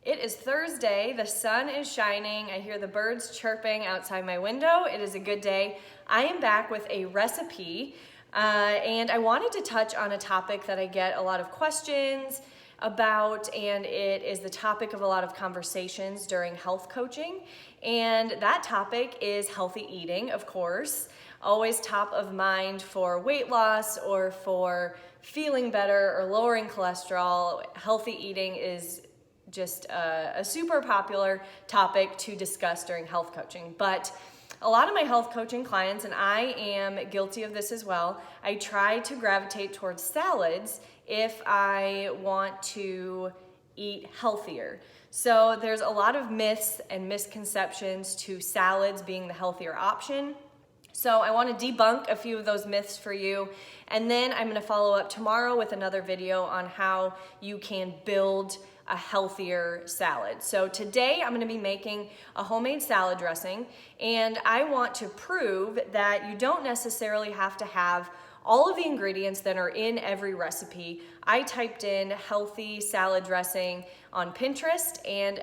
It is Thursday, the sun is shining, I hear the birds chirping outside my window. It is a good day. I am back with a recipe and I wanted to touch on a topic that I get a lot of questions about, and it is the topic of a lot of conversations during health coaching. And that topic is healthy eating, of course. Always top of mind for weight loss or for feeling better or lowering cholesterol. Healthy eating is just a super popular topic to discuss during health coaching. But a lot of my health coaching clients, and I am guilty of this as well, I try to gravitate towards salads if I want to eat healthier. So there's a lot of myths and misconceptions to salads being the healthier option. So I want to debunk a few of those myths for you, and then I'm going to follow up tomorrow with another video on how you can build a healthier salad. So today I'm going to be making a homemade salad dressing, and I want to prove that you don't necessarily have to have all of the ingredients that are in every recipe. I typed in healthy salad dressing on Pinterest, and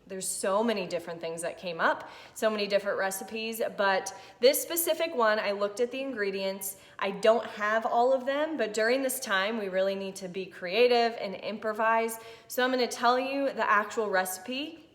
there's so many different things that came up, so many different recipes, but this specific one, I looked at the ingredients. I don't have all of them, but during this time, we really need to be creative and improvise. So I'm gonna tell you the actual recipe,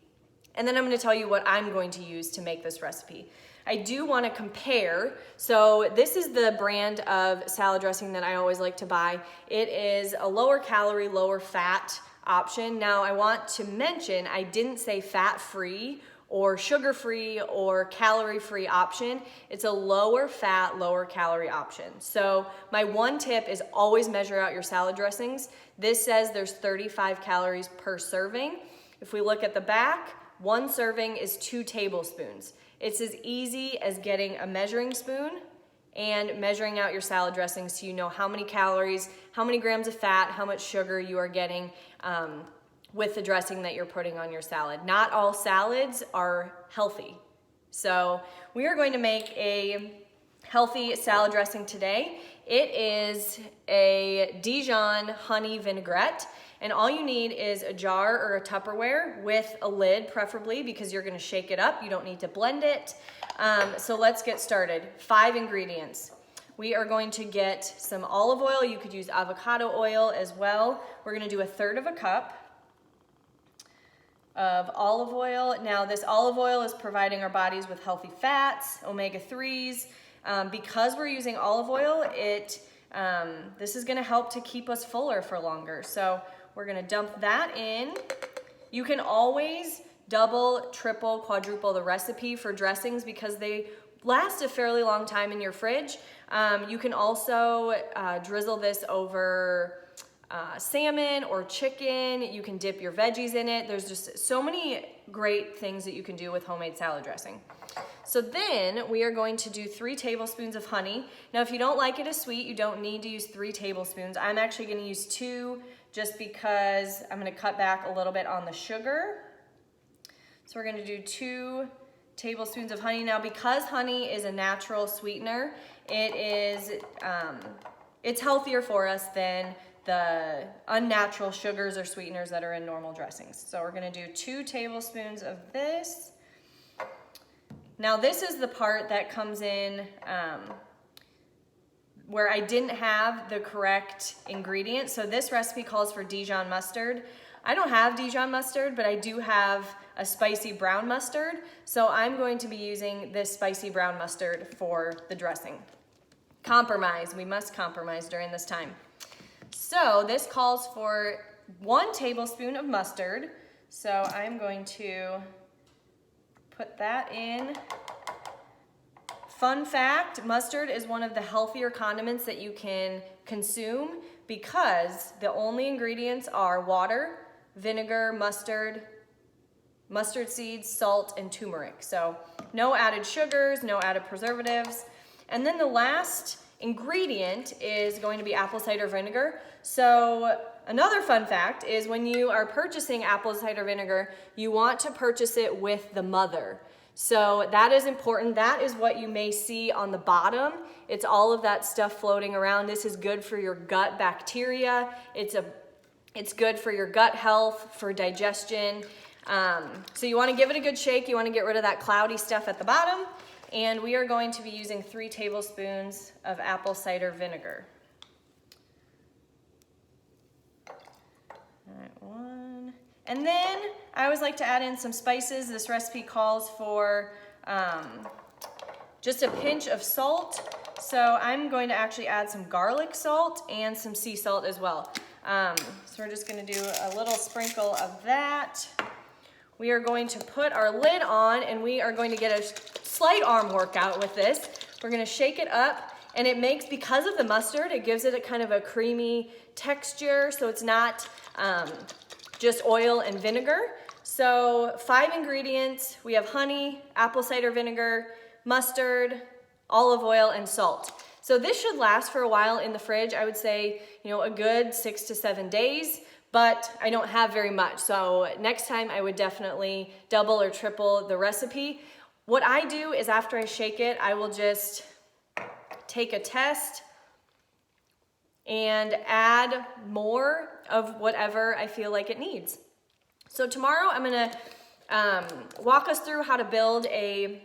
and then I'm gonna tell you what I'm going to use to make this recipe. I do wanna compare. So this is the brand of salad dressing that I always like to buy. It is a lower calorie, lower fat option. Now I want to mention, I didn't say fat-free or sugar-free or calorie-free option. It's a lower fat, lower calorie option. So my one tip is always measure out your salad dressings. This says there's 35 calories per serving. If we look at the back, one serving is 2 tablespoons. It's as easy as getting a measuring spoon and measuring out your salad dressing so you know how many calories, how many grams of fat, how much sugar you are getting with the dressing that you're putting on your salad. Not all salads are healthy. So we are going to make a healthy salad dressing today. It is a Dijon honey vinaigrette, and all you need is a jar or a Tupperware with a lid, preferably, because you're gonna shake it up. You don't need to blend it. So let's get started. 5 ingredients. We are going to get some olive oil. You could use avocado oil as well. We're gonna do 1/3 cup of olive oil. Now this olive oil is providing our bodies with healthy fats, omega-3s. Because we're using olive oil, this is gonna help to keep us fuller for longer. So we're gonna dump that in. You can always double, triple, quadruple the recipe for dressings because they last a fairly long time in your fridge. You can also drizzle this over salmon or chicken. You can dip your veggies in it. There's just so many great things that you can do with homemade salad dressing. So then we are going to do 3 tablespoons of honey. Now, if you don't like it as sweet, you don't need to use 3 tablespoons. I'm actually gonna use 2 just because I'm gonna cut back a little bit on the sugar. So we're gonna do 2 tablespoons of honey. Now, because honey is a natural sweetener, it's healthier for us than the unnatural sugars or sweeteners that are in normal dressings. So we're gonna do 2 tablespoons of this. Now this is the part that comes in where I didn't have the correct ingredients. So this recipe calls for Dijon mustard. I don't have Dijon mustard, but I do have a spicy brown mustard. So I'm going to be using this spicy brown mustard for the dressing. Compromise, we must compromise during this time. So this calls for 1 tablespoon of mustard. So I'm going to put that in. Fun fact, mustard is one of the healthier condiments that you can consume because the only ingredients are water, vinegar, mustard seeds, salt, and turmeric. So no added sugars, no added preservatives. And then the last ingredient is going to be apple cider vinegar. So another fun fact is when you are purchasing apple cider vinegar, you want to purchase it with the mother. So that is important. That is what you may see on the bottom. It's all of that stuff floating around. This is good for your gut bacteria. It's a It's good for your gut health, for digestion. So you want to give it a good shake. You want to get rid of that cloudy stuff at the bottom. And we are going to be using 3 tablespoons of apple cider vinegar. All right, 1. And then I always like to add in some spices. This recipe calls for just a pinch of salt. So I'm going to actually add some garlic salt and some sea salt as well. So we're just going to do a little sprinkle of that. We are going to put our lid on and we are going to get a slight arm workout with this. We're going to shake it up, and it makes, because of the mustard, it gives it a kind of a creamy texture, so it's not just oil and vinegar. So 5 ingredients. We have honey, apple cider vinegar, mustard, olive oil, and salt. So this should last for a while in the fridge. I would say, a good 6 to 7 days. But I don't have very much. So next time I would definitely double or triple the recipe. What I do is, after I shake it, I will just take a test and add more of whatever I feel like it needs. So tomorrow I'm gonna walk us through how to build a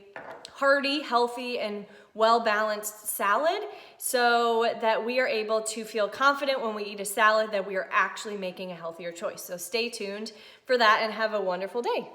hearty, healthy, and well-balanced salad, so that we are able to feel confident when we eat a salad that we are actually making a healthier choice. So stay tuned for that and have a wonderful day.